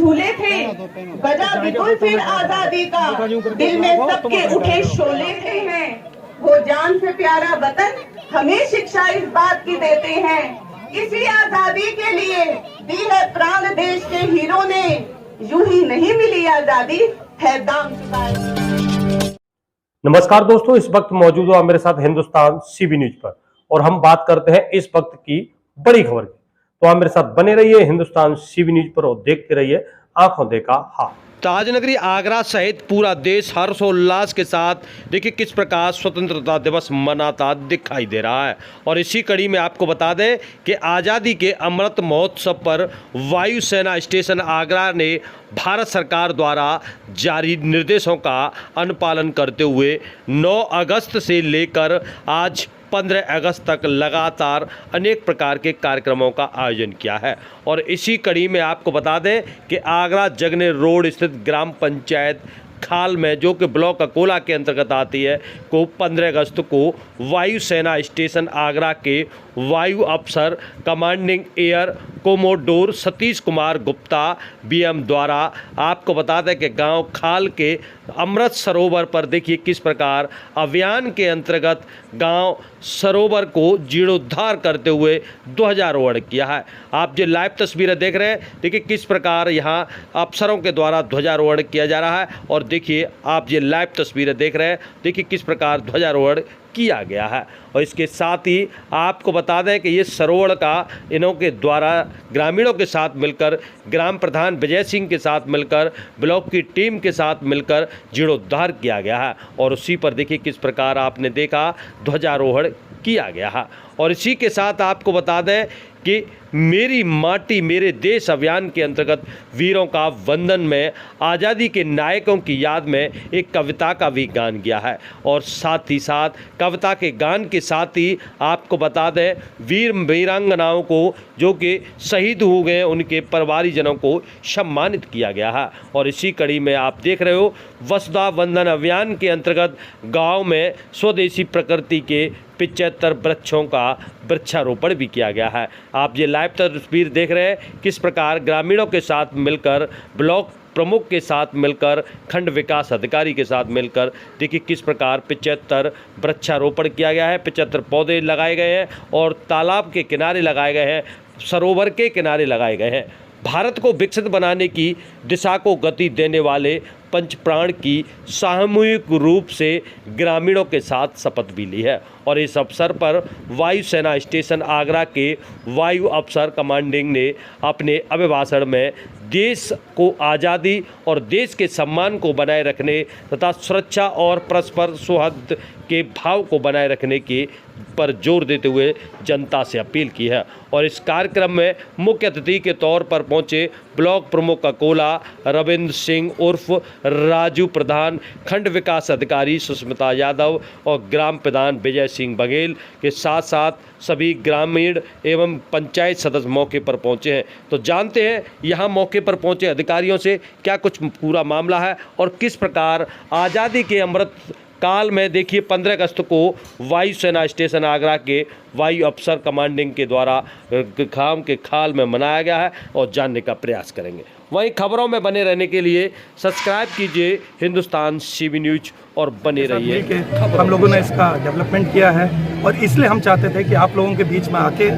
झूले थे, बजा बिगुल फिर आजादी का, दिल में सबके उठे शोले थे हैं। वो जान से प्यारा वतन हमें शिक्षा इस बात की देते हैं, इसी आजादी के लिए दी है प्राण देश के हीरो ने, यूं ही नहीं मिली आजादी, है दाम चुकाए। नमस्कार दोस्तों, इस वक्त मौजूद हो मेरे साथ हिंदुस्तान सीबी न्यूज पर और हम बात करते हैं इस वक्त की बड़ी खबर की। तो आप मेरे साथ बने रहिए हिंदुस्तान सीबी न्यूज पर और देखते रहिए आंखों देखा हाल। ताजनगरी आगरा सहित पूरा देश हर्षोल्लास के साथ देखिए किस प्रकार स्वतंत्रता दिवस मनाता दिखाई दे रहा है। और इसी कड़ी में आपको बता दें कि आज़ादी के अमृत महोत्सव पर वायुसेना स्टेशन आगरा ने भारत सरकार द्वारा जारी निर्देशों का अनुपालन करते हुए 9 अगस्त से लेकर आज 15 अगस्त तक लगातार अनेक प्रकार के कार्यक्रमों का आयोजन किया है। और इसी कड़ी में आपको बता दें कि आगरा जगने रोड स्थित ग्राम पंचायत खाल में, जो कि ब्लॉक अकोला के अंतर्गत आती है, को 15 अगस्त को वायुसेना स्टेशन आगरा के वायु अफसर commanding air commodore Satish Kumar Gupta VM द्वारा आपको बता दें कि गांव खाल के अमृत सरोवर पर देखिए किस प्रकार अभियान के अंतर्गत गांव सरोवर को जीर्णोद्धार करते हुए ध्वजारोहण किया है। आप जो लाइव तस्वीरें देख रहे हैं, देखिए किस प्रकार यहां अफसरों के द्वारा ध्वजारोहण किया जा रहा है। और देखिए आप ये लाइव तस्वीरें देख रहे हैं, देखिए किस प्रकार ध्वजारोहण किया गया है। और इसके साथ ही आपको बता दें कि ये सरोवर का इन्हों के द्वारा ग्रामीणों के साथ मिलकर, ग्राम प्रधान विजय सिंह के साथ मिलकर, ब्लॉक की टीम के साथ मिलकर जीर्णोद्धार किया गया है। और उसी पर देखिए किस प्रकार आपने देखा ध्वजारोहण किया गया है। और इसी के साथ आपको बता दें कि मेरी माटी मेरे देश अभियान के अंतर्गत वीरों का वंदन में आज़ादी के नायकों की याद में एक कविता का भी गान किया है। और साथ ही साथ कविता के गान के साथ ही आपको बता दें वीर वीरांगनाओं को जो कि शहीद हो गए उनके परिवारीजनों को सम्मानित किया गया है। और इसी कड़ी में आप देख रहे हो वसुधा वंदन अभियान के अंतर्गत गाँव में स्वदेशी प्रकृति के 75 वृक्षों का वृक्षारोपण भी किया गया है। आप ये लाइव तस्वीर देख रहे हैं किस प्रकार ग्रामीणों के साथ मिलकर, ब्लॉक प्रमुख के साथ मिलकर, खंड विकास अधिकारी के साथ मिलकर देखिए किस प्रकार 75 वृक्षारोपण किया गया है। 75 पौधे लगाए गए हैं और तालाब के किनारे लगाए गए हैं, सरोवर के किनारे लगाए गए हैं। भारत को विकसित बनाने की दिशा को गति देने वाले पंचप्राण की सामूहिक रूप से ग्रामीणों के साथ शपथ भी ली है। और इस अवसर पर वायुसेना स्टेशन आगरा के वायु अफसर कमांडिंग ने अपने अभिभाषण में देश को आज़ादी और देश के सम्मान को बनाए रखने तथा सुरक्षा और परस्पर सौहार्द के भाव को बनाए रखने के पर जोर देते हुए जनता से अपील की है। और इस कार्यक्रम में मुख्य अतिथि के तौर पर पहुंचे ब्लॉक प्रमुख अकोला रविंद्र सिंह उर्फ राजू प्रधान, खंड विकास अधिकारी सुष्मिता यादव और ग्राम प्रधान विजय सिंह बघेल के साथ साथ सभी ग्रामीण एवं पंचायत सदस्य मौके पर पहुंचे हैं। तो जानते हैं यहाँ मौके पर पहुंचे अधिकारियों से क्या कुछ पूरा मामला है और किस प्रकार आज़ादी के अमृत काल में देखिए 15 अगस्त को वायुसेना स्टेशन आगरा के वायु अफसर कमांडिंग के द्वारा गांव के खाल में मनाया गया है और जानने का प्रयास करेंगे। वहीं खबरों में बने रहने के लिए सब्सक्राइब कीजिए हिंदुस्तान सीबी न्यूज और बने रहिए। हम लोगों ने इसका डेवलपमेंट किया है और इसलिए हम चाहते थे कि आप लोगों के बीच में आके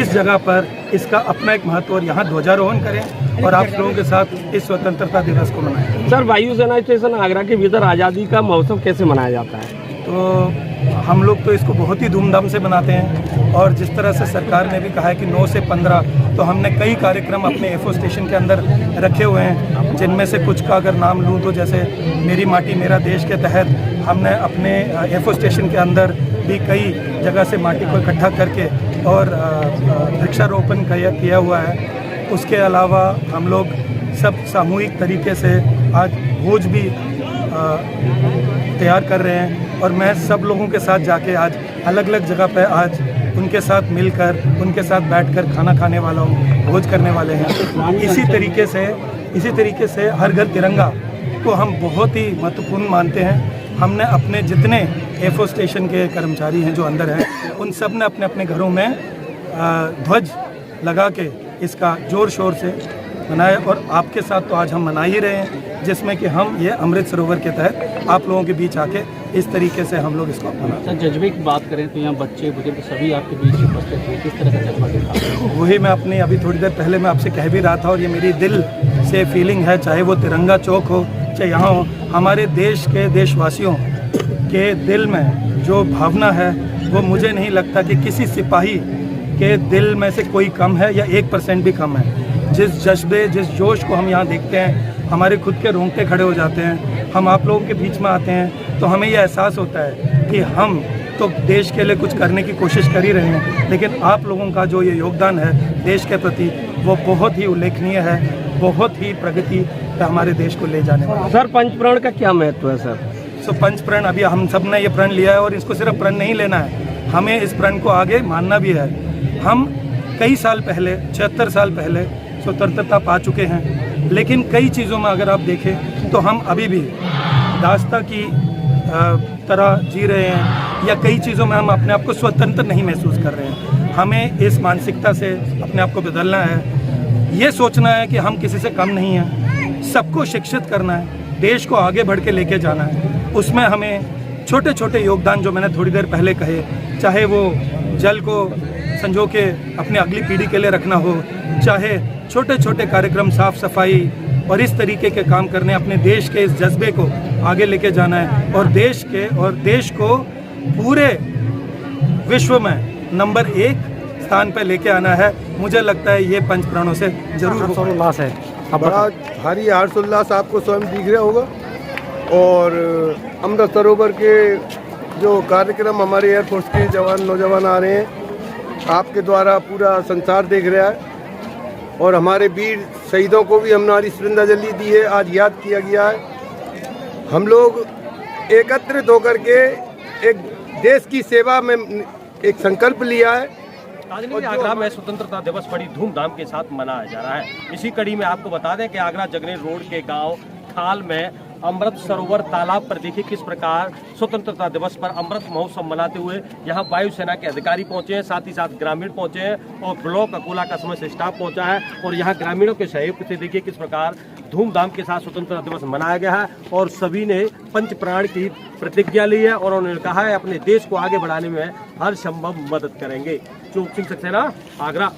इस जगह पर इसका अपना एक महत्व और यहाँ ध्वजारोहण करें और आप लोगों के साथ इस स्वतंत्रता दिवस को मनाएं। सर, वायुसेना स्टेशन आगरा के भीतर आज़ादी का महोत्सव कैसे मनाया जाता है? तो हम लोग तो इसको बहुत ही धूमधाम से मनाते हैं और जिस तरह से सरकार ने भी कहा है कि 9 से 15 तो हमने कई कार्यक्रम अपने एफओ स्टेशन के अंदर रखे हुए हैं, जिनमें से कुछ का अगर नाम लूँ तो जैसे मेरी माटी मेरा देश के तहत हमने अपने एफओ स्टेशन के अंदर भी कई जगह से माटी को इकट्ठा करके और वृक्षारोपण किया हुआ है। उसके अलावा हम लोग सब सामूहिक तरीके से आज भोज भी तैयार कर रहे हैं और मैं सब लोगों के साथ जाके आज अलग अलग जगह पे आज उनके साथ मिलकर उनके साथ बैठकर खाना खाने वाला हूँ, भोज करने वाले हैं। इसी तरीके से हर घर तिरंगा को हम बहुत ही महत्वपूर्ण मानते हैं। हमने अपने जितने एफओ स्टेशन के कर्मचारी हैं जो अंदर हैं, उन सब ने अपने अपने घरों में ध्वज लगा के इसका ज़ोर शोर से मनाए, और आपके साथ तो आज हम मना ही रहे हैं, जिसमें कि हम ये अमृत सरोवर के तहत आप लोगों के बीच आके इस तरीके से हम लोग इसको मनाते हैं। सर जज्बे की बात करें तो यहाँ बच्चे बुजुर्ग सभी आपके बीच उपस्थित हुए, किस तरह का जज्बा दिखा? वही मैं अपनी अभी थोड़ी देर पहले मैं आपसे कह भी रहा था, और ये मेरी दिल से फीलिंग है, चाहे वो तिरंगा चौक हो चाहे यहाँ हो, हमारे देश के देशवासियों के दिल में जो भावना है वो मुझे नहीं लगता कि किसी सिपाही के दिल में से कोई कम है या 1% भी कम है। जिस जज्बे जिस जोश को हम यहाँ देखते हैं, हमारे खुद के रोंगटे खड़े हो जाते हैं। हम आप लोगों के बीच में आते हैं तो हमें ये एहसास होता है कि हम तो देश के लिए कुछ करने की कोशिश कर ही रहे हैं, लेकिन आप लोगों का जो ये योगदान है देश के प्रति वो बहुत ही उल्लेखनीय है, बहुत ही प्रगति पे हमारे देश को ले जाने वाला। सर पंचप्राण का क्या महत्व है सर? सो पंच प्रण, अभी हम सब ने ये प्रण लिया है, और इसको सिर्फ प्रण नहीं लेना है, हमें इस प्रण को आगे मानना भी है। हम कई साल पहले 76 साल पहले स्वतंत्रता पा चुके हैं, लेकिन कई चीज़ों में अगर आप देखें तो हम अभी भी दास्ता की तरह जी रहे हैं, या कई चीज़ों में हम अपने आप को स्वतंत्र नहीं महसूस कर रहे हैं। हमें इस मानसिकता से अपने आप को बदलना है, ये सोचना है कि हम किसी से कम नहीं हैं, सबको शिक्षित करना है, देश को आगे बढ़ के लेके जाना है। उसमें हमें छोटे छोटे योगदान जो मैंने थोड़ी देर पहले कहे, चाहे वो जल को संजो के अपने अगली पीढ़ी के लिए रखना हो, चाहे छोटे छोटे कार्यक्रम साफ सफाई और इस तरीके के काम करने, अपने देश के इस जज्बे को आगे लेके जाना है, और देश को पूरे विश्व में नंबर 1 स्थान पर लेके आना है। मुझे लगता है ये पंच प्राणों से जरूर उल्लास है। बड़ा भारी हर्षोल्लास आपको स्वयं दिख रहा होगा, और अमृत सरोवर के जो कार्यक्रम हमारे एयरफोर्स के जवान नौजवान आ रहे हैं, आपके द्वारा पूरा संसार देख रहा है, और हमारे वीर शहीदों को भी हमने श्रद्धांजलि दी है, आज याद किया गया है। हम लोग एकत्रित होकर के एक देश की सेवा में एक संकल्प लिया है। आगरा में स्वतंत्रता दिवस बड़ी धूमधाम के साथ मनाया जा रहा है। इसी कड़ी में आपको बता दें कि आगरा जगनेर रोड के गांव खाल में अमृत सरोवर तालाब पर देखिए किस प्रकार स्वतंत्रता दिवस पर अमृत महोत्सव मनाते हुए यहाँ वायुसेना के अधिकारी पहुंचे हैं, साथ ही साथ ग्रामीण पहुंचे हैं, और ब्लॉक अकोला का समस्त स्टाफ पहुंचा है, और यहाँ ग्रामीणों के सहयोग से देखिए किस प्रकार धूमधाम के साथ स्वतंत्रता दिवस मनाया गया है, और सभी ने पंच प्राण की प्रतिज्ञा ली है, और उन्होंने कहा है अपने देश को आगे बढ़ाने में हर संभव मदद करेंगे। चौक सिंह सक्सेना, आगरा।